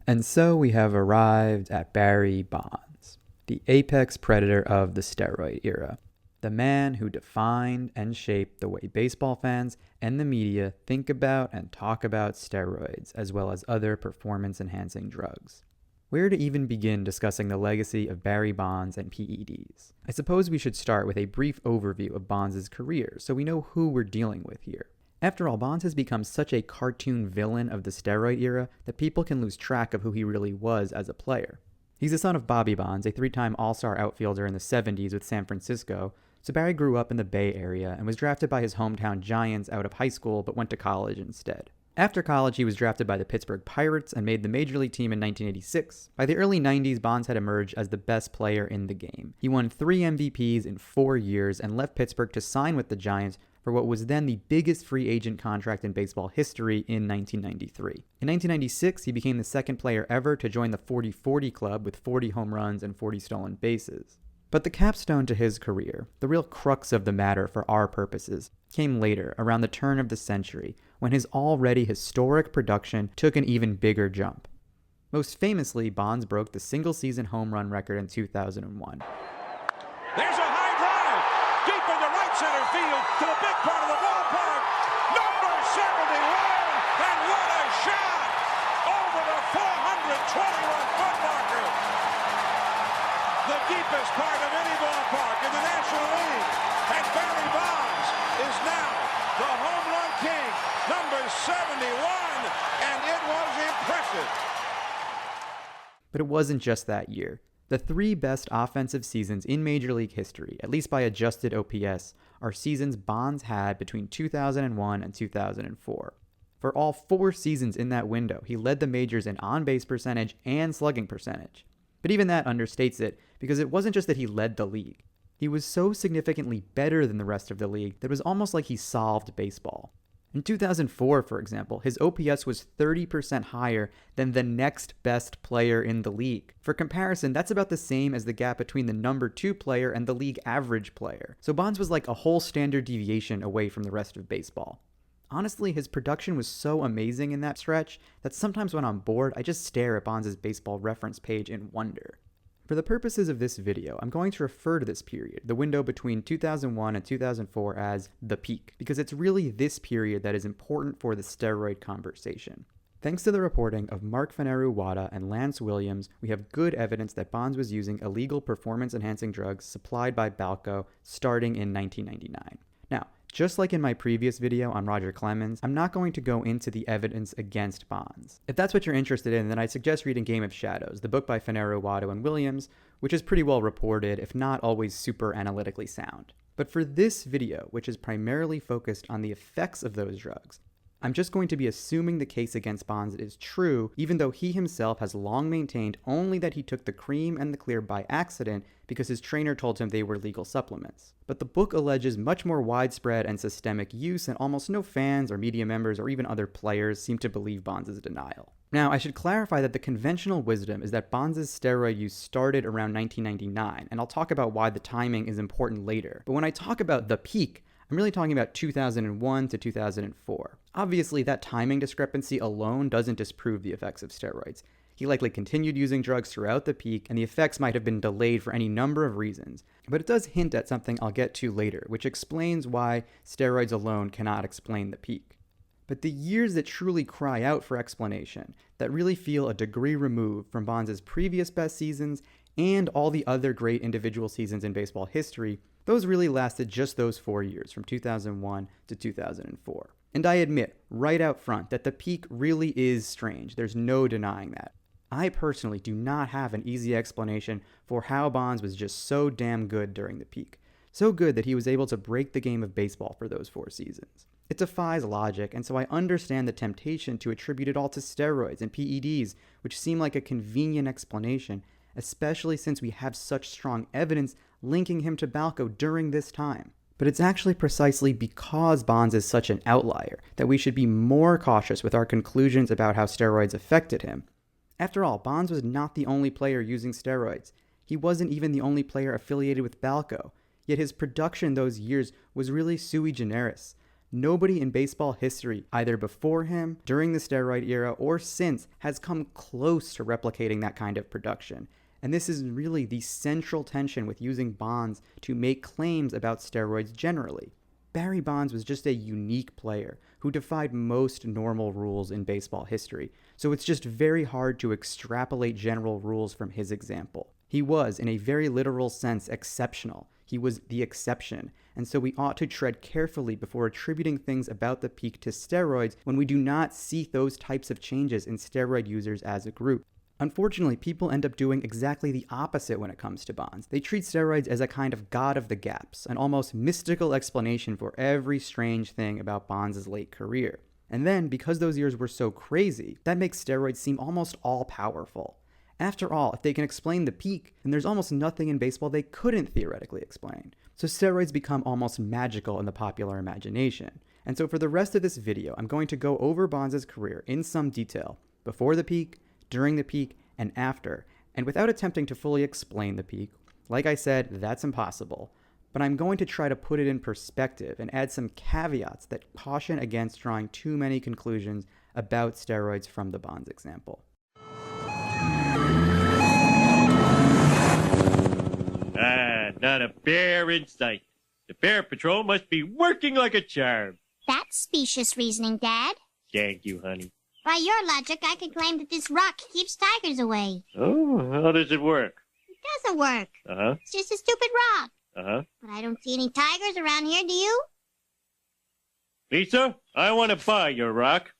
And so we have arrived at Barry Bonds, the apex predator of the steroid era, the man who defined and shaped the way baseball fans and the media think about and talk about steroids, as well as other performance-enhancing drugs. Where to even begin discussing the legacy of Barry Bonds and PEDs? I suppose we should start with a brief overview of Bonds' career so we know who we're dealing with here. After all, Bonds has become such a cartoon villain of the steroid era that people can lose track of who he really was as a player. He's the son of Bobby Bonds, a three-time All-Star outfielder in the 70s with San Francisco, so Barry grew up in the Bay Area and was drafted by his hometown Giants out of high school but went to college instead. After college, he was drafted by the Pittsburgh Pirates and made the Major League team in 1986. By the early 90s, Bonds had emerged as the best player in the game. He won 3 MVPs in 4 years and left Pittsburgh to sign with the Giants for what was then the biggest free agent contract in baseball history in 1993. In 1996, he became the second player ever to join the 40-40 club with 40 home runs and 40 stolen bases. But the capstone to his career, the real crux of the matter for our purposes, came later, around the turn of the century, when his already historic production took an even bigger jump. Most famously, Bonds broke the single-season home run record in 2001. There's a high drive, deep into right center field, to the big part of the ballpark, number 71, and what a shot! Over the 421-foot marker! The deepest part of any ballpark in the National League, and Barry Bonds is now the home run king, number 71, and it was impressive. But it wasn't just that year. The 3 best offensive seasons in Major League history, at least by adjusted OPS, are seasons Bonds had between 2001 and 2004. For all 4 seasons in that window, he led the majors in on-base percentage and slugging percentage. But even that understates it, because it wasn't just that he led the league. He was so significantly better than the rest of the league that it was almost like he solved baseball. In 2004, for example, his OPS was 30% higher than the next best player in the league. For comparison, that's about the same as the gap between the number 2 player and the league average player. So Bonds was like a whole standard deviation away from the rest of baseball. Honestly, his production was so amazing in that stretch that sometimes when I'm bored, I just stare at Bonds' baseball reference page in wonder. For the purposes of this video, I'm going to refer to this period, the window between 2001 and 2004, as the peak, because it's really this period that is important for the steroid conversation. Thanks to the reporting of Mark Faneru-Wada and Lance Williams, we have good evidence that Bonds was using illegal performance-enhancing drugs supplied by Balco starting in 1999. Now, just like in my previous video on Roger Clemens, I'm not going to go into the evidence against Bonds. If that's what you're interested in, then I suggest reading Game of Shadows, the book by Faneru-Wada and Williams, which is pretty well reported, if not always super analytically sound. But for this video, which is primarily focused on the effects of those drugs, I'm just going to be assuming the case against Bonds is true, even though he himself has long maintained only that he took the cream and the clear by accident because his trainer told him they were legal supplements. But the book alleges much more widespread and systemic use, and almost no fans or media members or even other players seem to believe Bonds' denial. Now, I should clarify that the conventional wisdom is that Bonds' steroid use started around 1999, and I'll talk about why the timing is important later. But when I talk about the peak, I'm really talking about 2001 to 2004. Obviously, that timing discrepancy alone doesn't disprove the effects of steroids. He likely continued using drugs throughout the peak, and the effects might have been delayed for any number of reasons. But it does hint at something I'll get to later, which explains why steroids alone cannot explain the peak. But the years that truly cry out for explanation, that really feel a degree removed from Bonds' previous best seasons and all the other great individual seasons in baseball history, those really lasted just those 4 years, from 2001 to 2004. And I admit, right out front, that the peak really is strange. There's no denying that. I personally do not have an easy explanation for how Bonds was just so damn good during the peak. So good that he was able to break the game of baseball for those 4 seasons. It defies logic, and so I understand the temptation to attribute it all to steroids and PEDs, which seem like a convenient explanation, especially since we have such strong evidence linking him to Balco during this time. But it's actually precisely because Bonds is such an outlier that we should be more cautious with our conclusions about how steroids affected him. After all, Bonds was not the only player using steroids. He wasn't even the only player affiliated with Balco, yet his production those years was really sui generis. Nobody in baseball history, either before him, during the steroid era, or since, has come close to replicating that kind of production. And this is really the central tension with using Bonds to make claims about steroids generally. Barry Bonds was just a unique player who defied most normal rules in baseball history, so it's just very hard to extrapolate general rules from his example. He was, in a very literal sense, exceptional. He was the exception, and so we ought to tread carefully before attributing things about the peak to steroids when we do not see those types of changes in steroid users as a group. Unfortunately, people end up doing exactly the opposite when it comes to Bonds. They treat steroids as a kind of god of the gaps, an almost mystical explanation for every strange thing about Bonds' late career. And then, because those years were so crazy, that makes steroids seem almost all-powerful. After all, if they can explain the peak, then there's almost nothing in baseball they couldn't theoretically explain. So steroids become almost magical in the popular imagination. And so for the rest of this video, I'm going to go over Bonds' career in some detail, before the peak, during the peak, and after, and without attempting to fully explain the peak. Like I said, that's impossible, but I'm going to try to put it in perspective and add some caveats that caution against drawing too many conclusions about steroids from the Bonds example. Not a bear in sight. The Bear Patrol must be working like a charm. That's specious reasoning, Dad. Thank you, honey. By your logic, I could claim that this rock keeps tigers away. Oh, how does it work? It doesn't work. Uh-huh. It's just a stupid rock. Uh-huh. But I don't see any tigers around here, do you? Lisa, I want to buy your rock.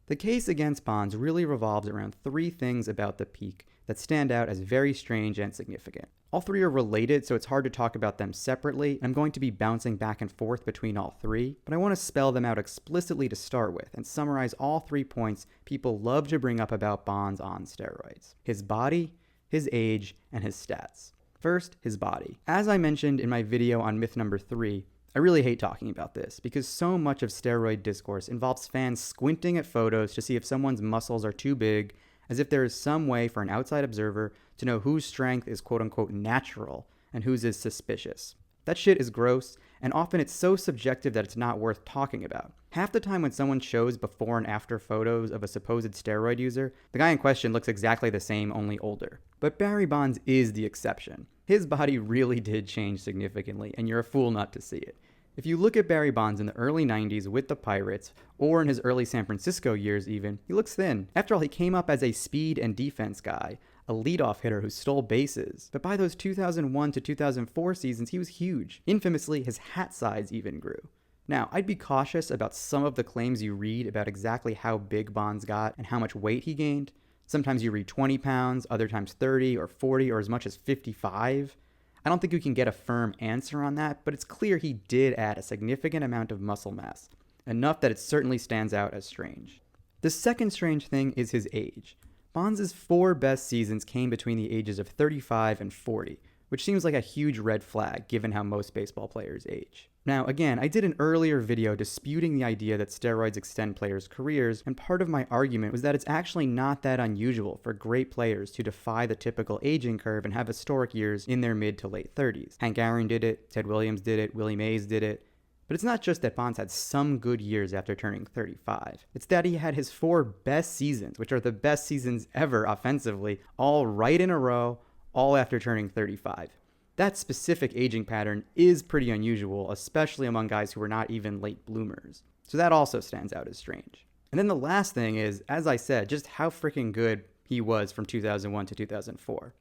The case against Bonds really revolves around three things about the peak that stand out as very strange and significant. All three are related, so it's hard to talk about them separately. I'm going to be bouncing back and forth between all three, but I want to spell them out explicitly to start with and summarize all 3 points people love to bring up about Bonds on steroids: his body, his age, and his stats. First, his body. As I mentioned in my video on myth number 3, I really hate talking about this because so much of steroid discourse involves fans squinting at photos to see if someone's muscles are too big, as if there is some way for an outside observer to know whose strength is quote-unquote natural and whose is suspicious. That shit is gross, and often it's so subjective that it's not worth talking about. Half the time when someone shows before and after photos of a supposed steroid user, the guy in question looks exactly the same, only older. But Barry Bonds is the exception. His body really did change significantly, and you're a fool not to see it. If you look at Barry Bonds in the early 90s with the Pirates, or in his early San Francisco years even, he looks thin. After all, he came up as a speed and defense guy, a leadoff hitter who stole bases. But by those 2001 to 2004 seasons, he was huge. Infamously, his hat size even grew. Now, I'd be cautious about some of the claims you read about exactly how big Bonds got and how much weight he gained. Sometimes you read 20 pounds, other times 30 or 40 or as much as 55. I don't think you can get a firm answer on that, but it's clear he did add a significant amount of muscle mass, enough that it certainly stands out as strange. The second strange thing is his age. Bonds' 4 best seasons came between the ages of 35 and 40, which seems like a huge red flag given how most baseball players age. Now, again, I did an earlier video disputing the idea that steroids extend players' careers, and part of my argument was that it's actually not that unusual for great players to defy the typical aging curve and have historic years in their mid to late 30s. Hank Aaron did it, Ted Williams did it, Willie Mays did it. But it's not just that Bonds had some good years after turning 35. It's that he had his 4 best seasons, which are the best seasons ever offensively, all right in a row, all after turning 35. That specific aging pattern is pretty unusual, especially among guys who are not even late bloomers. So that also stands out as strange. And then the last thing is, as I said, just how freaking good he was from 2001 to 2004.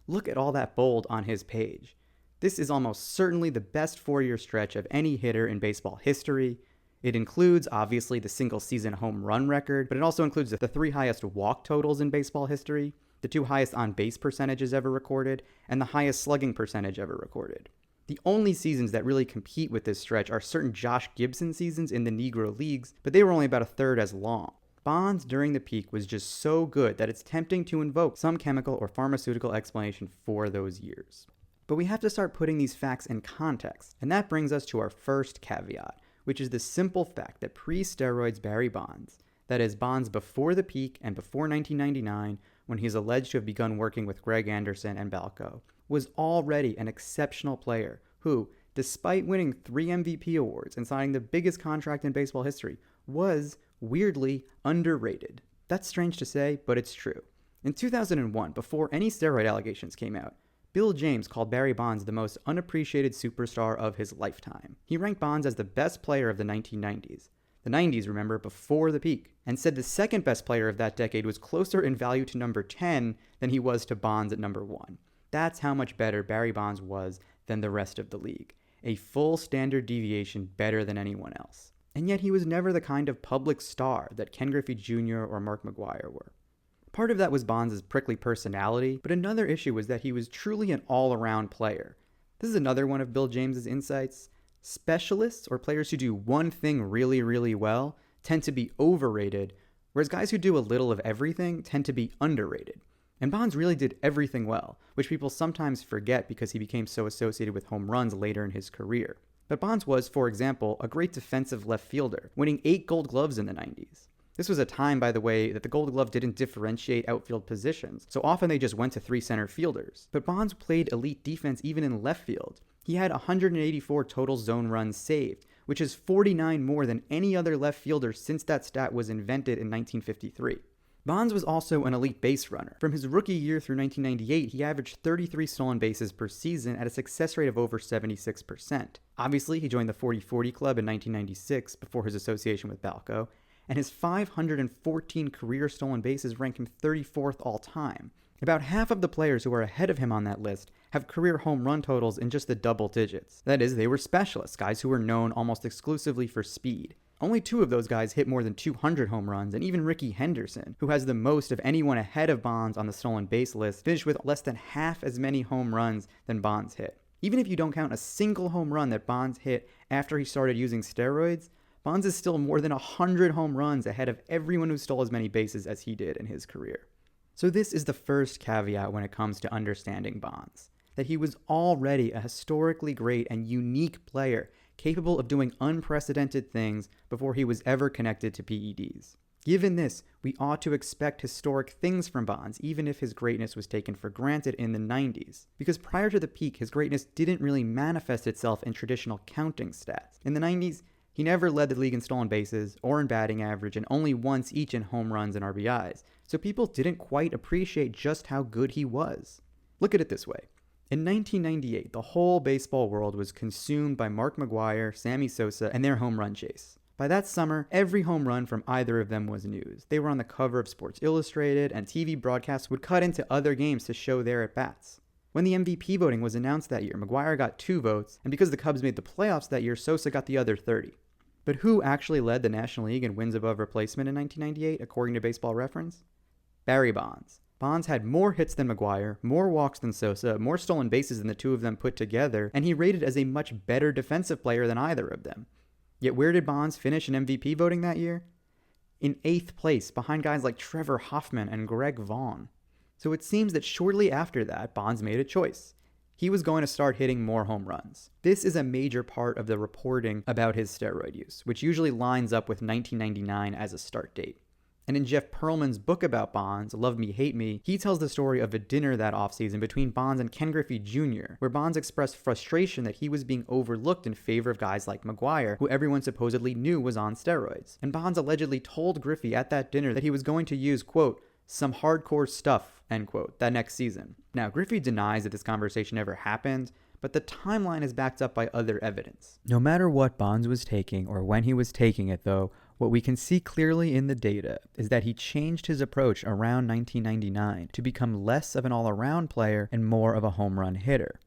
Look at all that bold on his page. This is almost certainly the best 4-year stretch of any hitter in baseball history. It includes, obviously, the single-season home run record, but it also includes the 3 highest walk totals in baseball history, the 2 highest on-base percentages ever recorded, and the highest slugging percentage ever recorded. The only seasons that really compete with this stretch are certain Josh Gibson seasons in the Negro Leagues, but they were only about a third as long. Bonds during the peak was just so good that it's tempting to invoke some chemical or pharmaceutical explanation for those years. But we have to start putting these facts in context, and that brings us to our first caveat, which is the simple fact that pre-steroids Barry Bonds, that is Bonds before the peak and before 1999, when he is alleged to have begun working with Greg Anderson and Balco, was already an exceptional player who, despite winning 3 MVP awards and signing the biggest contract in baseball history, was weirdly underrated. That's strange to say, but it's true. In 2001, before any steroid allegations came out, Bill James called Barry Bonds the most unappreciated superstar of his lifetime. He ranked Bonds as the best player of the 1990s. The 90s, remember, before the peak, and said the second best player of that decade was closer in value to number 10 than he was to Bonds at number 1. That's how much better Barry Bonds was than the rest of the league. A full standard deviation better than anyone else. And yet he was never the kind of public star that Ken Griffey Jr. or Mark McGwire were. Part of that was Bonds' prickly personality, but another issue was that he was truly an all-around player. This is another one of Bill James' insights. Specialists, or players who do one thing really, really well, tend to be overrated, whereas guys who do a little of everything tend to be underrated. And Bonds really did everything well, which people sometimes forget because he became so associated with home runs later in his career. But Bonds was, for example, a great defensive left fielder, winning 8 Gold Gloves in the 90s. This was a time, by the way, that the Gold Glove didn't differentiate outfield positions, so often they just went to 3 center fielders. But Bonds played elite defense even in left field. He had 184 total zone runs saved, which is 49 more than any other left fielder since that stat was invented in 1953. Bonds was also an elite base runner. From his rookie year through 1998, he averaged 33 stolen bases per season at a success rate of over 76%. Obviously, he joined the 40-40 club in 1996 before his association with Balco, and his 514 career stolen bases rank him 34th all time. About half of the players who are ahead of him on that list have career home run totals in just the double digits. That is, they were specialists, guys who were known almost exclusively for speed. Only 2 of those guys hit more than 200 home runs, and even Rickey Henderson, who has the most of anyone ahead of Bonds on the stolen base list, finished with less than half as many home runs than Bonds hit. Even if you don't count a single home run that Bonds hit after he started using steroids, Bonds is still more than 100 home runs ahead of everyone who stole as many bases as he did in his career. So this is the first caveat when it comes to understanding Bonds, that he was already a historically great and unique player capable of doing unprecedented things before he was ever connected to PEDs. Given this, we ought to expect historic things from Bonds, even if his greatness was taken for granted in the 90s. Because prior to the peak, his greatness didn't really manifest itself in traditional counting stats. In the 90s, he never led the league in stolen bases or in batting average, and only once each in home runs and RBIs, so people didn't quite appreciate just how good he was. Look at it this way. In 1998, the whole baseball world was consumed by Mark McGwire, Sammy Sosa, and their home run chase. By that summer, every home run from either of them was news. They were on the cover of Sports Illustrated, and TV broadcasts would cut into other games to show their at-bats. When the MVP voting was announced that year, McGwire got 2 votes, and because the Cubs made the playoffs that year, Sosa got the other 30. But who actually led the National League in wins above replacement in 1998, according to Baseball Reference? Barry Bonds. Bonds had more hits than McGwire, more walks than Sosa, more stolen bases than the 2 of them put together, and he rated as a much better defensive player than either of them. Yet where did Bonds finish in MVP voting that year? In 8th place, behind guys like Trevor Hoffman and Greg Vaughn. So it seems that shortly after that, Bonds made a choice. He was going to start hitting more home runs. This is a major part of the reporting about his steroid use, which usually lines up with 1999 as a start date. And in Jeff Pearlman's book about Bonds, Love Me, Hate Me, he tells the story of a dinner that offseason between Bonds and Ken Griffey Jr., where Bonds expressed frustration that he was being overlooked in favor of guys like McGwire, who everyone supposedly knew was on steroids. And Bonds allegedly told Griffey at that dinner that he was going to use, quote, some hardcore stuff, end quote, that next season. Now, Griffey denies that this conversation ever happened, but the timeline is backed up by other evidence. No matter what Bonds was taking or when he was taking it, though, what we can see clearly in the data is that he changed his approach around 1999 to become less of an all-around player and more of a home run hitter.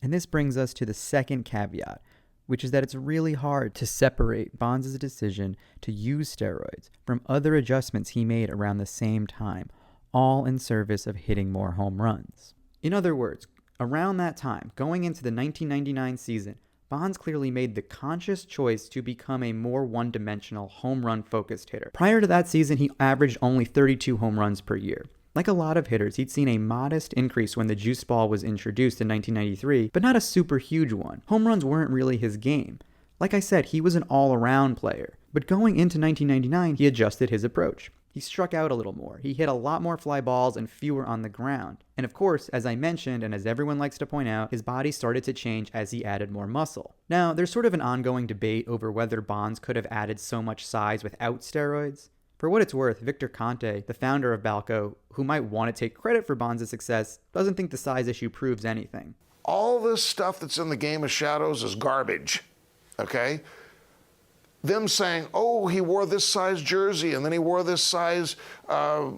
And this brings us to the second caveat, which is that it's really hard to separate Bonds' decision to use steroids from other adjustments he made around the same time, all in service of hitting more home runs. In other words, around that time, going into the 1999 season, Bonds clearly made the conscious choice to become a more one-dimensional, home run-focused hitter. Prior to that season, he averaged only 32 home runs per year. Like a lot of hitters, he'd seen a modest increase when the juice ball was introduced in 1993, but not a super huge one. Home runs weren't really his game. Like I said, he was an all-around player. But going into 1999, he adjusted his approach. He struck out a little more. He hit a lot more fly balls and fewer on the ground. And of course, as I mentioned, and as everyone likes to point out, his body started to change as he added more muscle. Now, there's sort of an ongoing debate over whether Bonds could have added so much size without steroids. For what it's worth, Victor Conte, the founder of Balco, who might want to take credit for Bonds' success, doesn't think the size issue proves anything. All this stuff that's in the game of shadows is garbage, okay? Them saying, oh, he wore this size jersey, and then he wore this size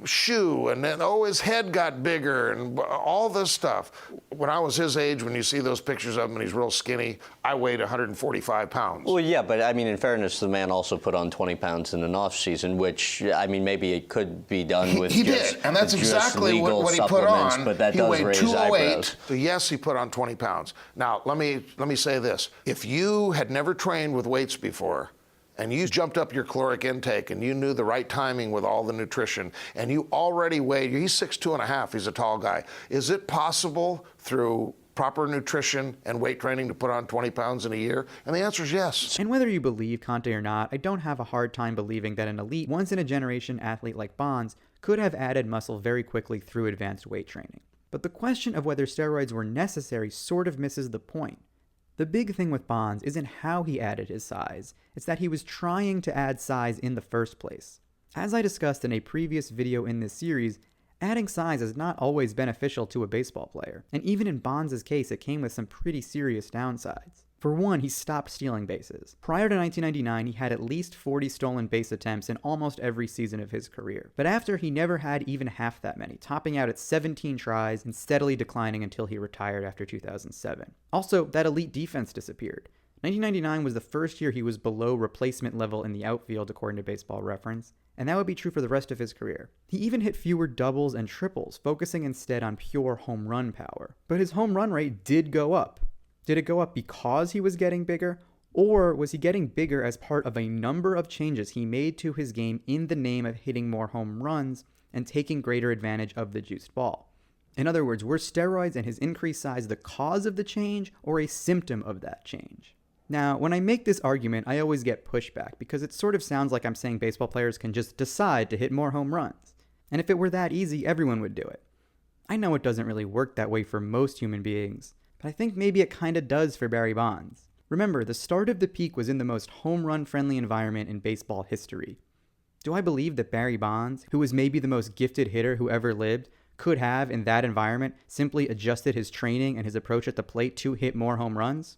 shoe, and then, oh, his head got bigger, and all this stuff. When I was his age, when you see those pictures of him and he's real skinny, I weighed 145 pounds. Well, yeah, but I mean, in fairness, the man also put on 20 pounds in an off season, which, I mean, maybe it could be done with he did, and that's exactly what he put on. But that he does weighed raise 208. eyebrows. So yes, he put on 20 pounds. Now, let me say this. If you had never trained with weights before, and you jumped up your caloric intake and you knew the right timing with all the nutrition, and you already weighed, he's 6'2.5", he's a tall guy. Is it possible through proper nutrition and weight training to put on 20 pounds in a year? And the answer is yes. And whether you believe Conte or not, I don't have a hard time believing that an elite, once-in-a-generation athlete like Bonds could have added muscle very quickly through advanced weight training. But the question of whether steroids were necessary sort of misses the point. The big thing with Bonds isn't how he added his size, it's that he was trying to add size in the first place. As I discussed in a previous video in this series, adding size is not always beneficial to a baseball player, and even in Bonds' case it came with some pretty serious downsides. For one, he stopped stealing bases. Prior to 1999, he had at least 40 stolen base attempts in almost every season of his career. But after, he never had even half that many, topping out at 17 tries and steadily declining until he retired after 2007. Also, that elite defense disappeared. 1999 was the first year he was below replacement level in the outfield, according to Baseball Reference, and that would be true for the rest of his career. He even hit fewer doubles and triples, focusing instead on pure home run power. But his home run rate did go up. Did it go up because he was getting bigger, or was he getting bigger as part of a number of changes he made to his game in the name of hitting more home runs and taking greater advantage of the juiced ball? In other words, were steroids and his increased size the cause of the change or a symptom of that change? Now, when I make this argument, I always get pushback because it sort of sounds like I'm saying baseball players can just decide to hit more home runs. And if it were that easy, everyone would do it. I know it doesn't really work that way for most human beings, but I think maybe it kinda does for Barry Bonds. Remember, the start of the peak was in the most home run friendly environment in baseball history. Do I believe that Barry Bonds, who was maybe the most gifted hitter who ever lived, could have, in that environment, simply adjusted his training and his approach at the plate to hit more home runs?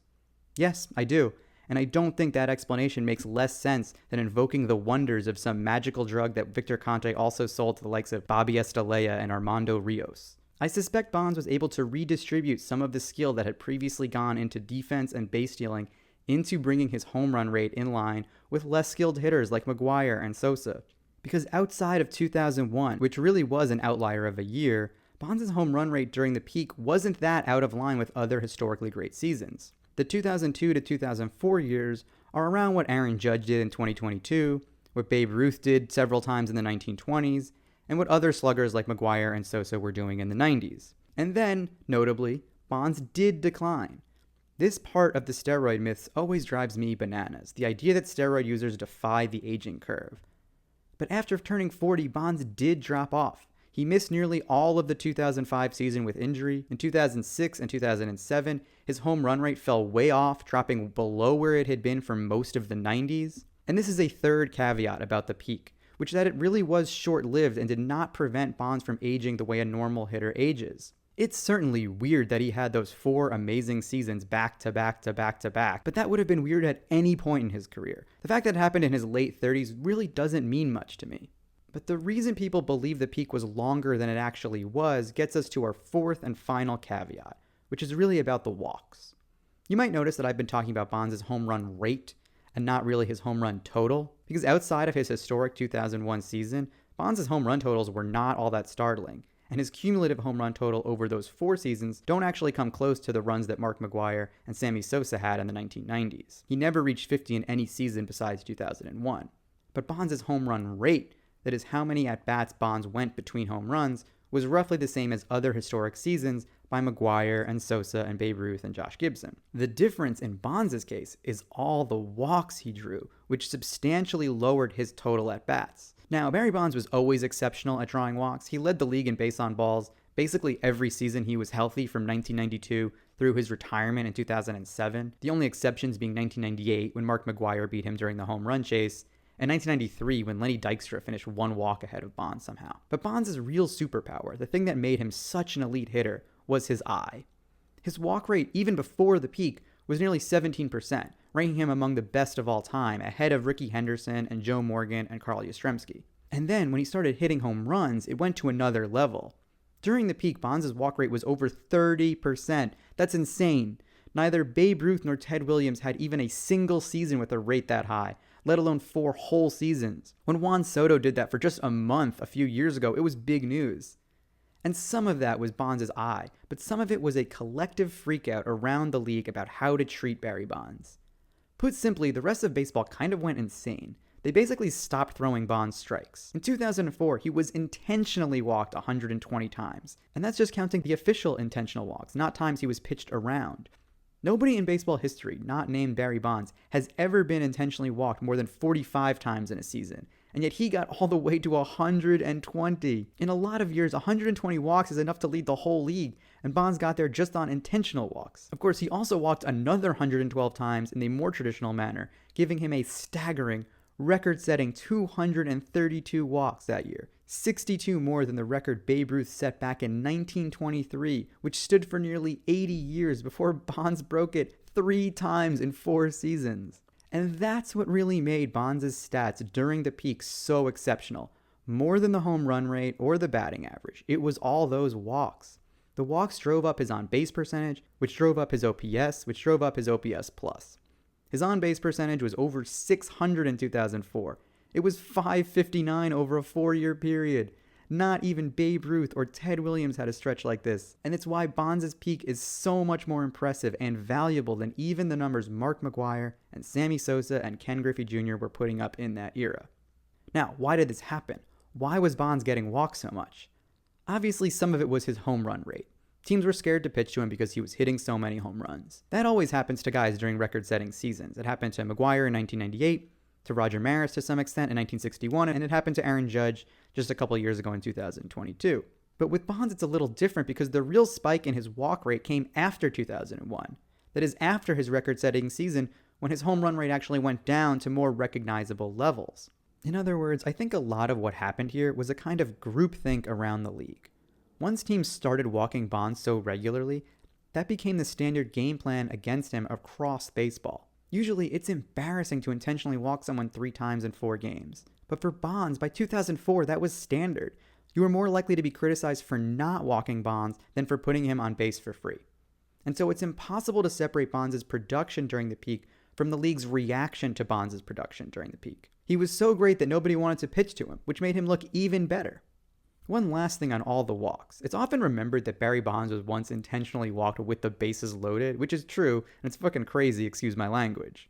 Yes, I do. And I don't think that explanation makes less sense than invoking the wonders of some magical drug that Victor Conte also sold to the likes of Bobby Estalella and Armando Rios. I suspect Bonds was able to redistribute some of the skill that had previously gone into defense and base stealing into bringing his home run rate in line with less skilled hitters like McGwire and Sosa. Because outside of 2001, which really was an outlier of a year, Bonds' home run rate during the peak wasn't that out of line with other historically great seasons. The 2002 to 2004 years are around what Aaron Judge did in 2022, what Babe Ruth did several times in the 1920s, and what other sluggers like McGwire and Sosa were doing in the 90s. And then, notably, Bonds did decline. This part of the steroid myths always drives me bananas, the idea that steroid users defy the aging curve. But after turning 40, Bonds did drop off. He missed nearly all of the 2005 season with injury. In 2006 and 2007, his home run rate fell way off, dropping below where it had been for most of the 90s. And this is a third caveat about the peak, which is that it really was short-lived and did not prevent Bonds from aging the way a normal hitter ages. It's certainly weird that he had those 4 amazing seasons back to back to back to back, but that would have been weird at any point in his career. The fact that it happened in his late 30s really doesn't mean much to me. But the reason people believe the peak was longer than it actually was gets us to our fourth and final caveat, which is really about the walks. You might notice that I've been talking about Bonds' home run rate and not really his home run total, because outside of his historic 2001 season, Bonds' home run totals were not all that startling, and his cumulative home run total over those 4 seasons don't actually come close to the runs that Mark McGwire and Sammy Sosa had in the 1990s. He never reached 50 in any season besides 2001. But Bonds' home run rate, that is how many at-bats Bonds went between home runs, was roughly the same as other historic seasons by McGwire and Sosa and Babe Ruth and Josh Gibson. The difference in Bonds' case is all the walks he drew, which substantially lowered his total at-bats. Now, Barry Bonds was always exceptional at drawing walks. He led the league in base on balls basically every season he was healthy from 1992 through his retirement in 2007, the only exceptions being 1998 when Mark McGwire beat him during the home run chase, and 1993 when Lenny Dykstra finished one walk ahead of Bonds somehow. But Bonds' real superpower, the thing that made him such an elite hitter, was his eye. His walk rate, even before the peak, was nearly 17%, ranking him among the best of all time, ahead of Rickey Henderson and Joe Morgan and Carl Yastrzemski. And then, when he started hitting home runs, it went to another level. During the peak, Bonds' walk rate was over 30%. That's insane. Neither Babe Ruth nor Ted Williams had even a single season with a rate that high, let alone 4 whole seasons. When Juan Soto did that for just a month a few years ago, it was big news. And some of that was Bonds' eye, but some of it was a collective freakout around the league about how to treat Barry Bonds. Put simply, the rest of baseball kind of went insane. They basically stopped throwing Bonds strikes. In 2004, he was intentionally walked 120 times, and that's just counting the official intentional walks, not times he was pitched around. Nobody in baseball history, not named Barry Bonds, has ever been intentionally walked more than 45 times in a season, and yet he got all the way to 120. In a lot of years, 120 walks is enough to lead the whole league, and Bonds got there just on intentional walks. Of course, he also walked another 112 times in the more traditional manner, giving him a staggering, record-setting 232 walks that year, 62 more than the record Babe Ruth set back in 1923, which stood for nearly 80 years before Bonds broke it 3 times in 4 seasons. And that's what really made Bonds' stats during the peak so exceptional. More than the home run rate or the batting average, it was all those walks. The walks drove up his on-base percentage, which drove up his OPS, which drove up his OPS+. His on-base percentage was over 600 in 2004. It was 559 over a 4-year period. Not even Babe Ruth or Ted Williams had a stretch like this. And it's why Bonds' peak is so much more impressive and valuable than even the numbers Mark McGwire and Sammy Sosa and Ken Griffey Jr. were putting up in that era. Now, why did this happen? Why was Bonds getting walked so much? Obviously, some of it was his home run rate. Teams were scared to pitch to him because he was hitting so many home runs. That always happens to guys during record-setting seasons. It happened to McGwire in 1998, to Roger Maris to some extent in 1961, and it happened to Aaron Judge just a couple years ago in 2022. But with Bonds, it's a little different because the real spike in his walk rate came after 2001. That is, after his record-setting season, when his home run rate actually went down to more recognizable levels. In other words, I think a lot of what happened here was a kind of groupthink around the league. Once teams started walking Bonds so regularly, that became the standard game plan against him across baseball. Usually, it's embarrassing to intentionally walk someone 3 times in 4 games. But for Bonds, by 2004, that was standard. You were more likely to be criticized for not walking Bonds than for putting him on base for free. And so it's impossible to separate Bonds' production during the peak from the league's reaction to Bonds' production during the peak. He was so great that nobody wanted to pitch to him, which made him look even better. One last thing on all the walks. It's often remembered that Barry Bonds was once intentionally walked with the bases loaded, which is true, and it's fucking crazy, excuse my language.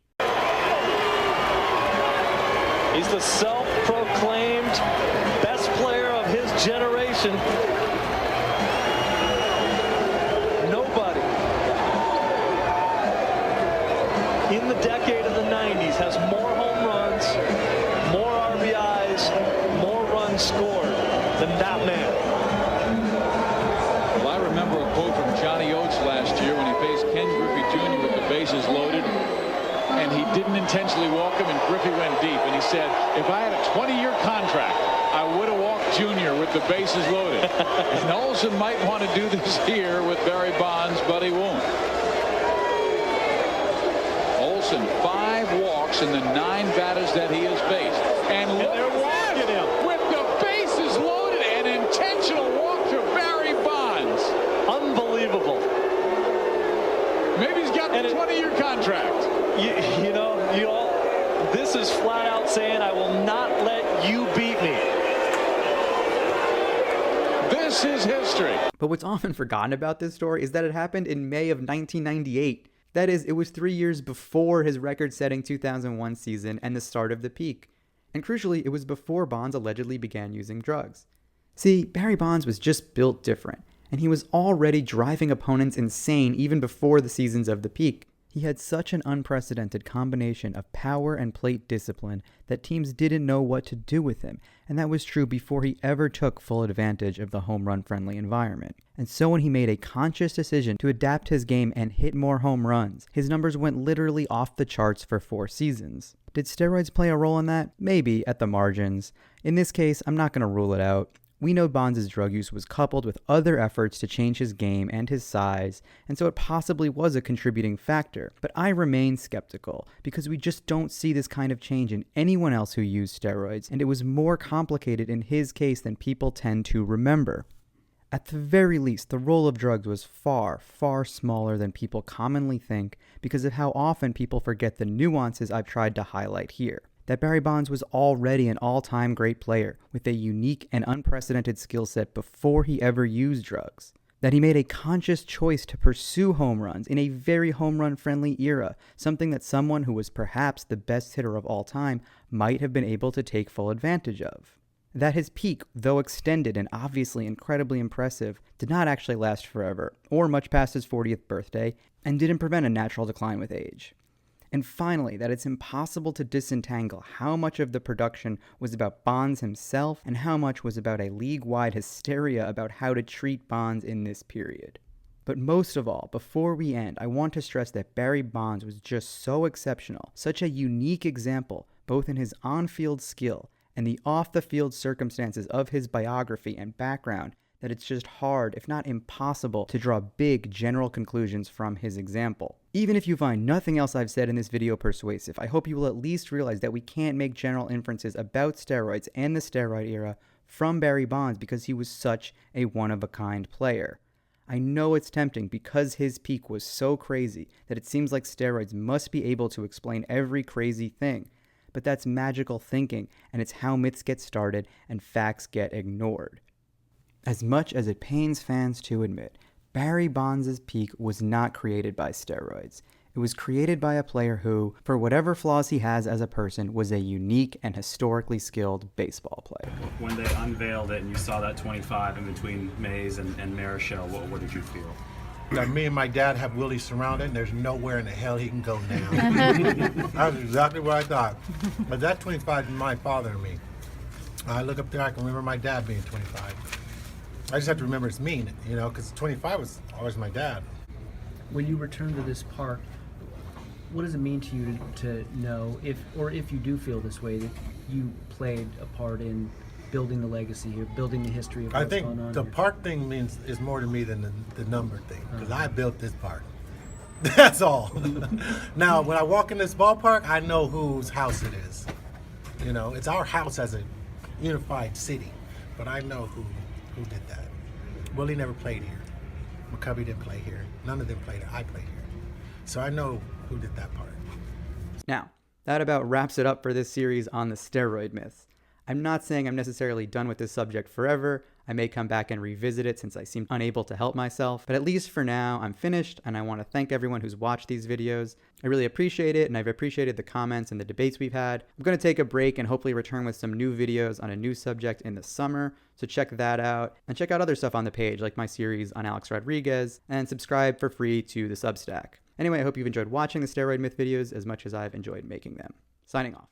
He's the self-proclaimed best player of his generation. Nobody in the decade of the 90s has more home runs, more RBIs, more runs scored than that man. Well, I remember a quote from Johnny Oates last year when he faced Ken Griffey Jr. with the bases loaded, and he didn't intentionally walk him, and Griffey went deep. And he said, if I had a 20-year contract, I would have walked Jr. with the bases loaded. And Olsen might want to do this here with Barry Bonds, but he won't. Olsen, 5 walks in the 9 batters that he has faced. And look at him with the bases loaded, an intentional walk to Barry Bonds. Unbelievable. Maybe he's got a 20-year contract. This is flat out saying, I will not let you beat me. This is history. But what's often forgotten about this story is that it happened in May of 1998. That is, it was 3 years before his record-setting 2001 season and the start of the peak. And crucially, it was before Bonds allegedly began using drugs. See, Barry Bonds was just built different, and he was already driving opponents insane even before the seasons of the peak. He had such an unprecedented combination of power and plate discipline that teams didn't know what to do with him, and that was true before he ever took full advantage of the home run-friendly environment. And so when he made a conscious decision to adapt his game and hit more home runs, his numbers went literally off the charts for 4 seasons. Did steroids play a role in that? Maybe, at the margins. In this case, I'm not going to rule it out. We know Bonds' drug use was coupled with other efforts to change his game and his size, and so it possibly was a contributing factor. But I remain skeptical, because we just don't see this kind of change in anyone else who used steroids, and it was more complicated in his case than people tend to remember. At the very least, the role of drugs was far, far smaller than people commonly think because of how often people forget the nuances I've tried to highlight here. That Barry Bonds was already an all-time great player with a unique and unprecedented skill set before he ever used drugs. That he made a conscious choice to pursue home runs in a very home run-friendly era, something that someone who was perhaps the best hitter of all time might have been able to take full advantage of. That his peak, though extended and obviously incredibly impressive, did not actually last forever, or much past his 40th birthday, and didn't prevent a natural decline with age. And finally, that it's impossible to disentangle how much of the production was about Bonds himself and how much was about a league-wide hysteria about how to treat Bonds in this period. But most of all, before we end, I want to stress that Barry Bonds was just so exceptional, such a unique example, both in his on-field skill and the off-the-field circumstances of his biography and background, that it's just hard, if not impossible, to draw big general conclusions from his example. Even if you find nothing else I've said in this video persuasive, I hope you will at least realize that we can't make general inferences about steroids and the steroid era from Barry Bonds because he was such a one-of-a-kind player. I know it's tempting because his peak was so crazy that it seems like steroids must be able to explain every crazy thing, but that's magical thinking, and it's how myths get started and facts get ignored. As much as it pains fans to admit, Barry Bonds' peak was not created by steroids. It was created by a player who, for whatever flaws he has as a person, was a unique and historically skilled baseball player. When they unveiled it and you saw that 25 in between Mays and Marichal, what did you feel? Now, me and my dad have Willie surrounded, and there's nowhere in the hell he can go now. That's exactly what I thought. But that 25 is my father and me. I look up there, I can remember my dad being 25. I just have to remember it's me, you know, because 25 was always my dad. When you return to this park, what does it mean to you to know, if you do feel this way, that you played a part in building the legacy here, building the history of what's going on here? I think the park thing is more to me than the number thing, because I built this park. That's all. Now, when I walk in this ballpark, I know whose house it is. You know, it's our house as a unified city, but I know who did that. Willie never played here. McCovey didn't play here. None of them played here. I played here. So I know who did that part. Now, that about wraps it up for this series on the steroid myths. I'm not saying I'm necessarily done with this subject forever. I may come back and revisit it since I seem unable to help myself, but at least for now, I'm finished, and I want to thank everyone who's watched these videos. I really appreciate it, and I've appreciated the comments and the debates we've had. I'm going to take a break and hopefully return with some new videos on a new subject in the summer, so check that out, and check out other stuff on the page, like my series on Alex Rodriguez, and subscribe for free to the Substack. Anyway, I hope you've enjoyed watching the Steroid Myth videos as much as I've enjoyed making them. Signing off.